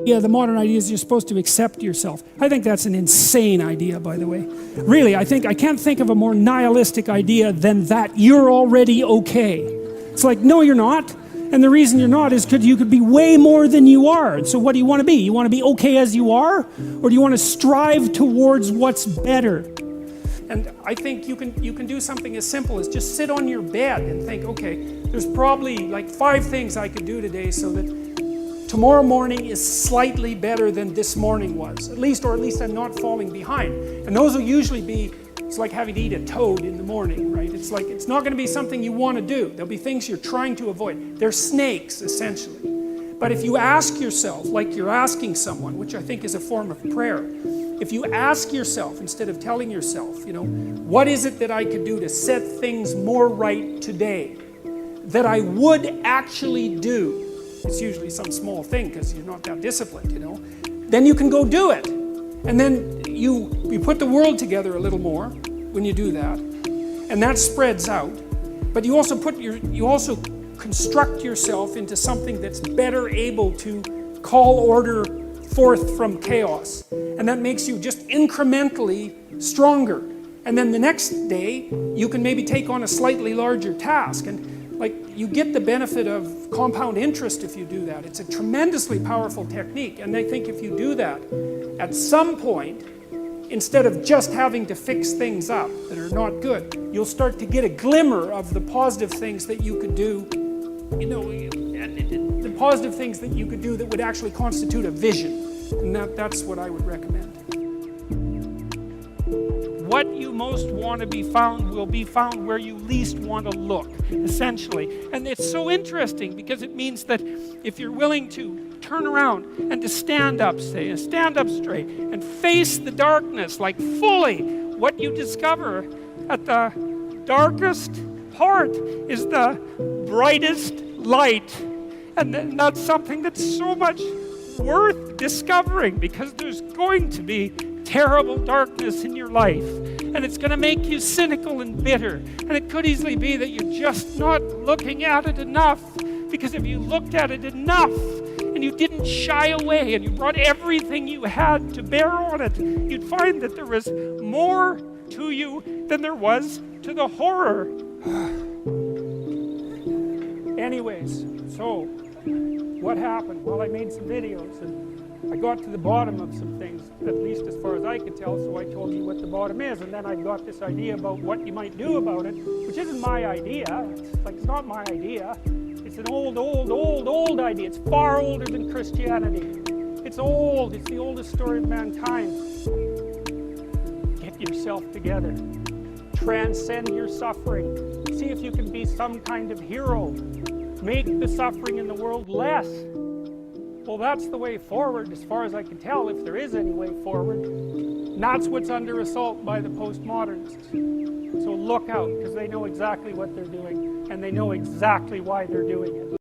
Yeah, the modern idea is you're supposed to accept yourself. I think that's an insane idea, by the way. Really, I can't think of a more nihilistic idea than that you're already okay. It's like, no, you're not. And the reason you're not is because you could be way more than you are. And so what do you want to be? You want to be okay as you are? Or do you want to strive towards what's better? And I think you can do something as simple as just sit on your bed and think, okay, there's probably like 5 things I could do today so that tomorrow morning is slightly better than this morning was, or at least I'm not falling behind. And those will usually be, it's like having to eat a toad in the morning, right? It's like, it's not going to be something you want to do. There'll be things you're trying to avoid. They're snakes, essentially. But if you ask yourself, like you're asking someone, which I think is a form of prayer, if you ask yourself, instead of telling yourself, what is it that I could do to set things more right today, that I would actually do? It's usually some small thing because you're not that disciplined, Then you can go do it. And then you put the world together a little more when you do that. And that spreads out. But you also construct yourself into something that's better able to call order forth from chaos. And that makes you just incrementally stronger. And then the next day, you can maybe take on a slightly larger task. And you get the benefit of compound interest if you do that. It's a tremendously powerful technique. And I think if you do that, at some point, instead of just having to fix things up that are not good, you'll start to get a glimmer of the positive things that you could do, the positive things that you could do that would actually constitute a vision. And that's what I would recommend. What you most want to be found will be found where you least want to look, essentially. And it's so interesting because it means that if you're willing to turn around and to stand up straight and face the darkness like fully, what you discover at the darkest part is the brightest light. And that's something that's so much worth discovering, because there's going to be terrible darkness in your life, and it's going to make you cynical and bitter, and it could easily be that you're just not looking at it enough, because if you looked at it enough and you didn't shy away and you brought everything you had to bear on it, you'd find that there was more to you than there was to the horror. Anyways, so what happened? Well, I made some videos and I got to the bottom of some things, at least as far as I could tell, so I told you what the bottom is, and then I got this idea about what you might do about it, which isn't my idea. It's not my idea. It's an old idea. It's far older than Christianity. It's old. It's the oldest story of mankind. Get yourself together. Transcend your suffering. See if you can be some kind of hero. Make the suffering in the world less. Well, that's the way forward, as far as I can tell, if there is any way forward. And that's what's under assault by the postmodernists. So look out, because they know exactly what they're doing, and they know exactly why they're doing it.